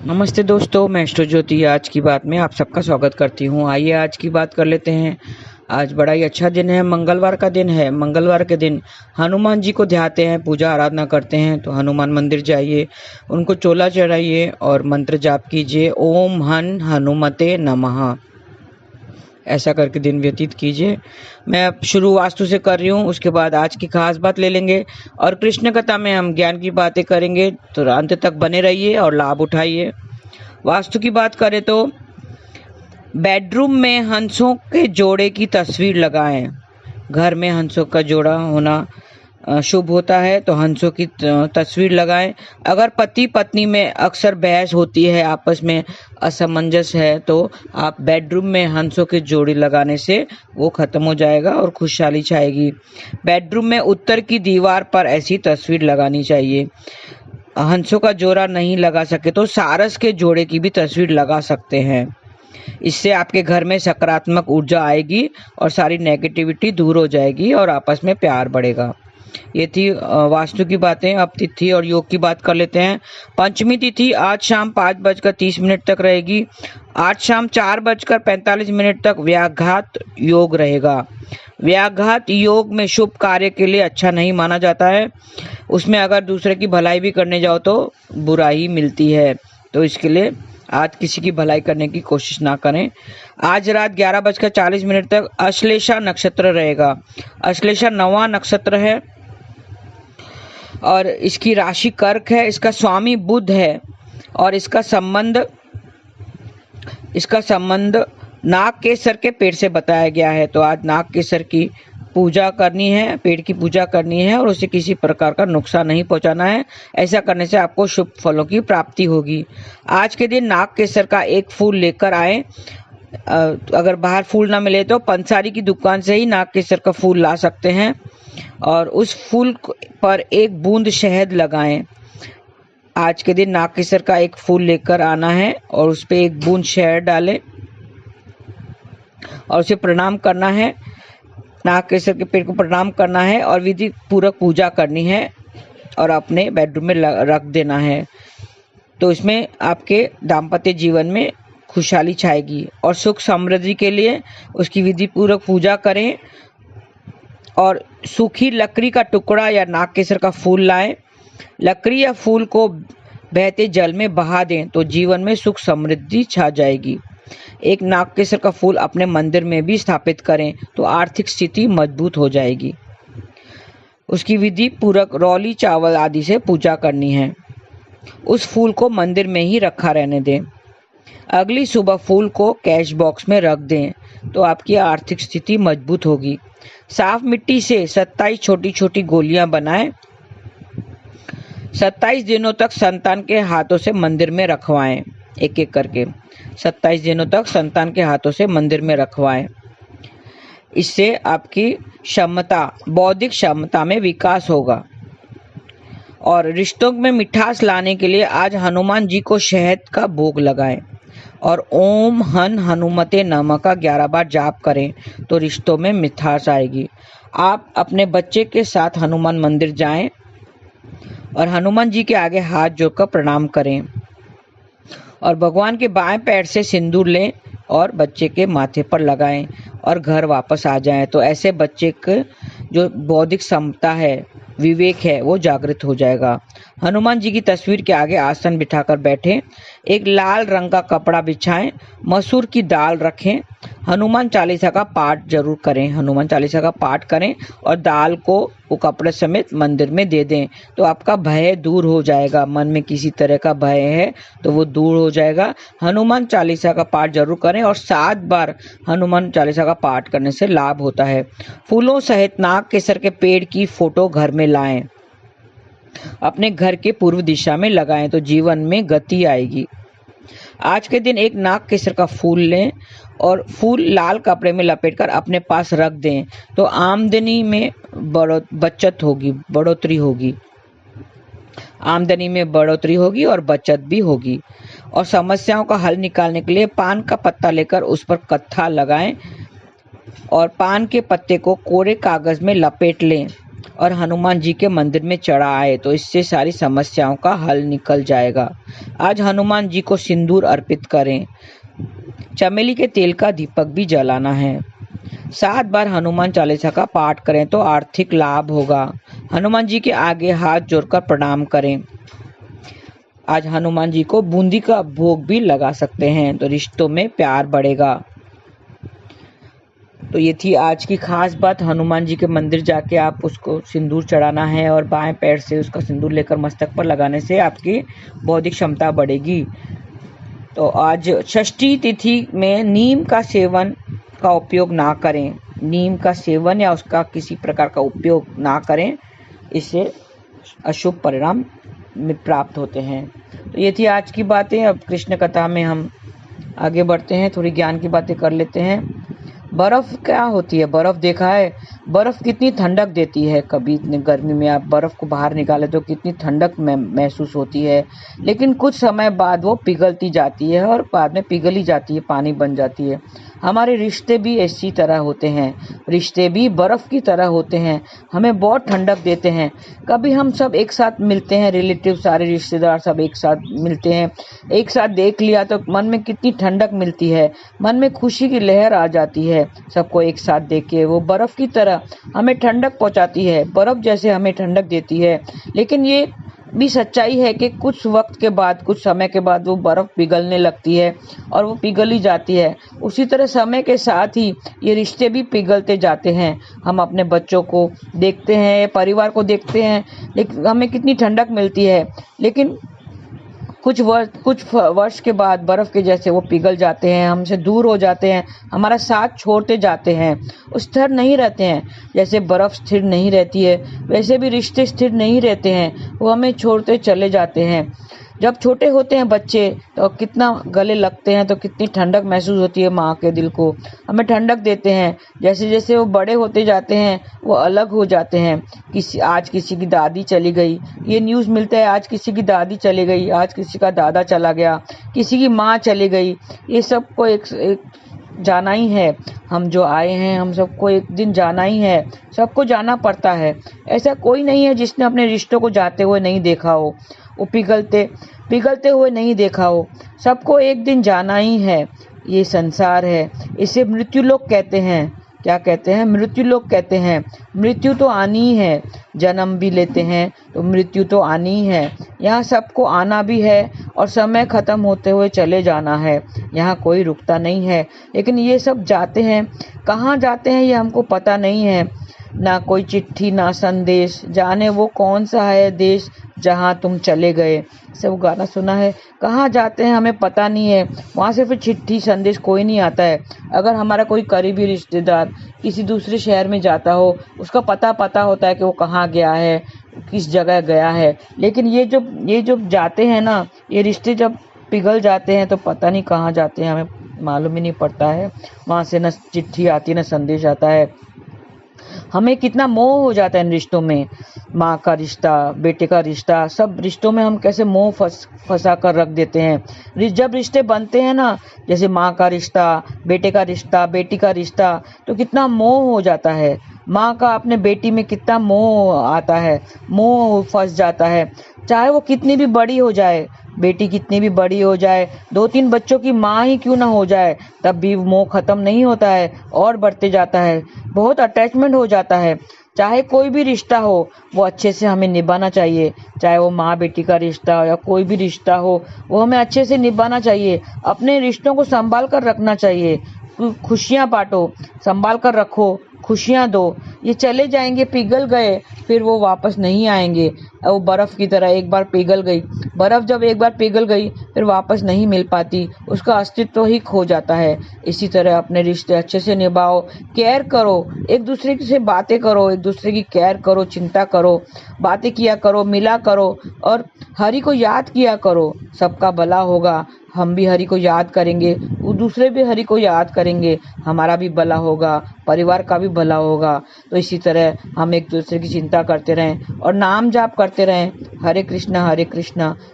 नमस्ते दोस्तों, मैं एस्ट्रो ज्योति आज की बात में आप सबका स्वागत करती हूँ। आइए आज की बात कर लेते हैं। आज बड़ा ही अच्छा दिन है, मंगलवार का दिन है। मंगलवार के दिन हनुमान जी को ध्याते हैं, पूजा आराधना करते हैं तो हनुमान मंदिर जाइए, उनको चोला चढ़ाइए और मंत्र जाप कीजिए, ओम हन हनुमते नमः। ऐसा करके दिन व्यतीत कीजिए। मैं अब शुरू वास्तु से कर रही हूँ, उसके बाद आज की खास बात ले लेंगे और कृष्ण कथा में हम ज्ञान की बातें करेंगे। तो अंत तक बने रहिए और लाभ उठाइए। वास्तु की बात करें तो बेडरूम में हंसों के जोड़े की तस्वीर लगाएं। घर में हंसों का जोड़ा होना शुभ होता है, तो हंसों की तस्वीर लगाएं। अगर पति पत्नी में अक्सर बहस होती है, आपस में असमंजस है, तो आप बेडरूम में हंसों के जोड़ी लगाने से वो खत्म हो जाएगा और खुशहाली छाएगी। बेडरूम में उत्तर की दीवार पर ऐसी तस्वीर लगानी चाहिए। हंसों का जोड़ा नहीं लगा सके तो सारस के जोड़े की भी तस्वीर लगा सकते हैं। इससे आपके घर में सकारात्मक ऊर्जा आएगी और सारी नेगेटिविटी दूर हो जाएगी और आपस में प्यार बढ़ेगा। ये थी वास्तु की बातें। अब तिथि और योग की बात कर लेते हैं। पंचमी तिथि आज शाम 5:30 तक रहेगी। आज शाम 4:45 तक व्याघात योग रहेगा। व्याघात योग में शुभ कार्य के लिए अच्छा नहीं माना जाता है। उसमें अगर दूसरे की भलाई भी करने जाओ तो बुराई मिलती है, तो इसके लिए आज किसी की भलाई करने की कोशिश ना करें। आज रात 11:40 तक अश्लेषा नक्षत्र रहेगा। अश्लेषा 9वां नक्षत्र है और इसकी राशि कर्क है। इसका स्वामी बुध है और इसका संबंध नाग केसर के पेड़ से बताया गया है। तो आज नाग केसर की पूजा करनी है, पेड़ की पूजा करनी है और उसे किसी प्रकार का नुकसान नहीं पहुंचाना है। ऐसा करने से आपको शुभ फलों की प्राप्ति होगी। आज के दिन नाग केसर का एक फूल लेकर आए। अगर बाहर फूल ना मिले तो पंसारी की दुकान से ही नाग केसर का फूल ला सकते हैं और उस फूल पर एक बूंद शहद लगाएं। आज के दिन नाग केसर का एक फूल लेकर आना है और उस पर एक बूंद शहद डालें और उसे प्रणाम करना है। नाग केसर के पेड़ को प्रणाम करना है और विधि पूर्वक पूजा करनी है और अपने बेडरूम में रख देना है। तो इसमें आपके दाम्पत्य जीवन में खुशहाली छाएगी और सुख समृद्धि के लिए उसकी विधि पूर्वक पूजा करें। और सूखी लकड़ी का टुकड़ा या नाग केसर का फूल लाएं। लकड़ी या फूल को बहते जल में बहा दें तो जीवन में सुख समृद्धि छा जाएगी। एक नाग केसर का फूल अपने मंदिर में भी स्थापित करें तो आर्थिक स्थिति मजबूत हो जाएगी। उसकी विधि पूर्वक रौली चावल आदि से पूजा करनी है। उस फूल को मंदिर में ही रखा रहने दें। अगली सुबह फूल को कैश बॉक्स में रख दें तो आपकी आर्थिक स्थिति मजबूत होगी। साफ मिट्टी से 27 छोटी छोटी गोलियां बनाएं। 27 दिनों तक संतान के हाथों से मंदिर में रखवाएं। एक एक करके 27 दिनों तक संतान के हाथों से मंदिर में रखवाएं। इससे आपकी क्षमता, बौद्धिक क्षमता में विकास होगा। और रिश्तों में मिठास लाने के लिए आज हनुमान जी को शहद का भोग लगाएं और ओम हन हनुमते नमः का 11 बार जाप करें तो रिश्तों में मिठास आएगी। आप अपने बच्चे के साथ हनुमान मंदिर जाएं और हनुमान जी के आगे हाथ जोड़कर प्रणाम करें और भगवान के बाएं पैर से सिंदूर लें और बच्चे के माथे पर लगाएं और घर वापस आ जाएं। तो ऐसे बच्चे के जो बौद्धिक क्षमता है, विवेक है, वो जागृत हो जाएगा। हनुमान जी की तस्वीर के आगे आसन बिठाकर बैठें। एक लाल रंग का कपड़ा बिछाएं, मसूर की दाल रखें, हनुमान चालीसा का पाठ जरूर करें। हनुमान चालीसा का पाठ करें और दाल को वो कपड़े समेत मंदिर में दे दें तो आपका भय दूर हो जाएगा। मन में किसी तरह का भय है तो वो दूर हो जाएगा। हनुमान चालीसा का पाठ जरूर करें और 7 बार हनुमान चालीसा का पाठ करने से लाभ होता है। फूलों सहित नाग केसर के पेड़ की फोटो घर में लाएं, अपने घर के पूर्व दिशा में लगाएं तो जीवन में गति आएगी। आज के दिन एक नाग केसर का फूल लें और फूल लाल कपड़े में लपेटकर अपने पास रख दें तो आमदनी में बचत होगी, बढ़ोतरी होगी। आमदनी में बढ़ोतरी होगी और बचत भी होगी। और समस्याओं का हल निकालने के लिए पान का पत्ता लेकर उस पर कत्था लगाएं और पान के पत्ते को कोरे कागज में लपेट लें और हनुमान जी के मंदिर में चढ़ा आए तो इससे सारी समस्याओं का हल निकल जाएगा। आज हनुमान जी को सिंदूर अर्पित करें। चमेली के तेल का दीपक भी जलाना है। 7 बार हनुमान चालीसा का पाठ करें तो आर्थिक लाभ होगा। हनुमान जी के आगे हाथ जोड़कर प्रणाम करें। आज हनुमान जी को बूंदी का भोग भी लगा सकते हैं तो रिश्तों में प्यार बढ़ेगा। तो ये थी आज की खास बात। हनुमान जी के मंदिर जाके आप उसको सिंदूर चढ़ाना है और बाएं पैर से उसका सिंदूर लेकर मस्तक पर लगाने से आपकी बौद्धिक क्षमता बढ़ेगी। तो आज षष्ठी तिथि में नीम का सेवन का उपयोग ना करें। नीम का सेवन या उसका किसी प्रकार का उपयोग ना करें, इससे अशुभ परिणाम प्राप्त होते हैं। तो ये थी आज की बातें। अब कृष्ण कथा में हम आगे बढ़ते हैं, थोड़ी ज्ञान की बातें कर लेते हैं। बर्फ क्या होती है? बर्फ देखा है? बर्फ कितनी ठंडक देती है। कभी इतनी गर्मी में आप बर्फ को बाहर निकाले तो कितनी ठंडक महसूस होती है, लेकिन कुछ समय बाद वो पिघलती जाती है और बाद में पिघल ही जाती है, पानी बन जाती है। हमारे रिश्ते भी इसी तरह होते हैं। रिश्ते भी बर्फ की तरह होते हैं, हमें बहुत ठंडक देते हैं। कभी हम सब एक साथ मिलते हैं, रिलेटिव सारे रिश्तेदार सब एक साथ मिलते हैं, एक साथ देख लिया तो मन में कितनी ठंडक मिलती है, मन में खुशी की लहर आ जाती है। सबको एक साथ देख के वो बर्फ की तरह हमें ठंडक पहुंचाती है, बर्फ जैसे हमें ठंडक देती है। लेकिन ये भी सच्चाई है कि कुछ वक्त के बाद, कुछ समय के बाद वो बर्फ पिघलने लगती है और वो पिघल ही जाती है। उसी तरह समय के साथ ही ये रिश्ते भी पिघलते जाते हैं। हम अपने बच्चों को देखते हैं, परिवार को देखते हैं, लेकिन हमें कितनी ठंडक मिलती है, लेकिन कुछ वर्ष के बाद बर्फ के जैसे वो पिघल जाते हैं, हमसे दूर हो जाते हैं, हमारा साथ छोड़ते जाते हैं, वो स्थिर नहीं रहते हैं। जैसे बर्फ स्थिर नहीं रहती है, वैसे भी रिश्ते स्थिर नहीं रहते हैं, वो हमें छोड़ते चले जाते हैं। जब छोटे होते हैं बच्चे तो कितना गले लगते हैं, तो कितनी ठंडक महसूस होती है, माँ के दिल को हमें ठंडक देते हैं। जैसे जैसे वो बड़े होते जाते हैं वो अलग हो जाते हैं। आज किसी की दादी चली गई, ये न्यूज़ मिलता है, आज किसी की दादी चली गई, आज किसी का दादा चला गया, किसी की माँ चली गई। ये सबको एक जाना ही है। हम जो आए हैं, हम सबको एक दिन जाना ही है, सबको जाना पड़ता है। ऐसा कोई नहीं है जिसने अपने रिश्तों को जाते हुए नहीं देखा हो, वो पिघलते हुए नहीं देखा हो। सबको एक दिन जाना ही है। ये संसार है, इसे मृत्यु लोक कहते हैं। क्या कहते हैं? मृत्यु लोक कहते हैं। मृत्यु तो आनी ही है, जन्म भी लेते हैं तो मृत्यु तो आनी ही है। यहाँ सबको आना भी है और समय खत्म होते हुए चले जाना है। यहाँ कोई रुकता नहीं है। लेकिन ये सब जाते हैं, कहाँ जाते हैं ये हमको पता नहीं है। ना कोई चिट्ठी ना संदेश, जाने वो कौन सा है देश जहाँ तुम चले गए। सब गाना सुना है, कहाँ जाते हैं हमें पता नहीं है। वहाँ से फिर चिट्ठी संदेश कोई नहीं आता है। अगर हमारा कोई करीबी रिश्तेदार किसी दूसरे शहर में जाता हो, उसका पता होता है कि वो कहाँ गया है, किस जगह गया है। लेकिन ये जो जाते हैं ना, ये रिश्ते जब पिघल जाते हैं तो पता नहीं कहाँ जाते हैं, हमें मालूम ही नहीं पड़ता है। वहाँ से न चिट्ठी आती है, न संदेश आता है। हमें कितना मोह हो जाता है इन रिश्तों में। माँ का रिश्ता, बेटे का रिश्ता, सब रिश्तों में हम कैसे मोह फंसा कर रख देते हैं। जब रिश्ते बनते हैं ना, जैसे माँ का रिश्ता, बेटे का रिश्ता, बेटी का रिश्ता, तो कितना मोह हो जाता है। माँ का अपने बेटी में कितना मोह आता है, मोह फंस जाता है। चाहे वो कितनी भी बड़ी हो जाए, बेटी कितनी भी बड़ी हो जाए, 2-3 बच्चों की माँ ही क्यों ना हो जाए, तब भी मोह खत्म नहीं होता है और बढ़ते जाता है। बहुत अटैचमेंट हो जाता है। चाहे कोई भी रिश्ता हो, वो अच्छे से हमें निभाना चाहिए। चाहे वो माँ बेटी का रिश्ता हो या कोई भी रिश्ता हो, वो हमें अच्छे से निभाना चाहिए। अपने रिश्तों को संभाल कर रखना चाहिए। खुशियाँ बांटो, संभाल कर रखो, खुशियाँ दो। ये चले जाएंगे, पिघल गए, फिर वो वापस नहीं आएंगे। वो बर्फ की तरह एक बार पिघल गई, बर्फ जब एक बार पिघल गई फिर वापस नहीं मिल पाती, उसका अस्तित्व ही खो जाता है। इसी तरह अपने रिश्ते अच्छे से निभाओ, केयर करो, एक दूसरे से बातें करो, एक दूसरे की केयर करो, चिंता करो, बातें किया करो, मिला करो और हरि को याद किया करो। सबका भला होगा। हम भी हरि को याद करेंगे, वो दूसरे भी हरि को याद करेंगे, हमारा भी भला होगा, परिवार का भी भला होगा। तो इसी तरह हम एक दूसरे की चिंता करते रहें और नाम जाप करते रहें। हरे कृष्णा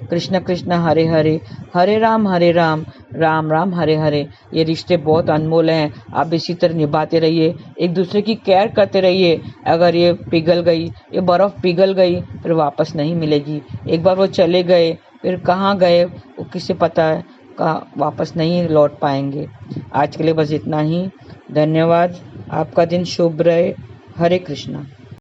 कृष्ण कृष्ण हरे हरे, हरे राम राम राम हरे हरे। ये रिश्ते बहुत अनमोल हैं, आप इसी तरह निभाते रहिए, एक दूसरे की केयर करते रहिए। अगर ये पिघल गई, ये बर्फ़ पिघल गई, फिर वापस नहीं मिलेगी। एक बार वो चले गए, फिर कहाँ गए वो किसे पता है, कहाँ वापस नहीं लौट पाएंगे। आज के लिए बस इतना ही। धन्यवाद। आपका दिन शुभ रहे। हरे कृष्णा।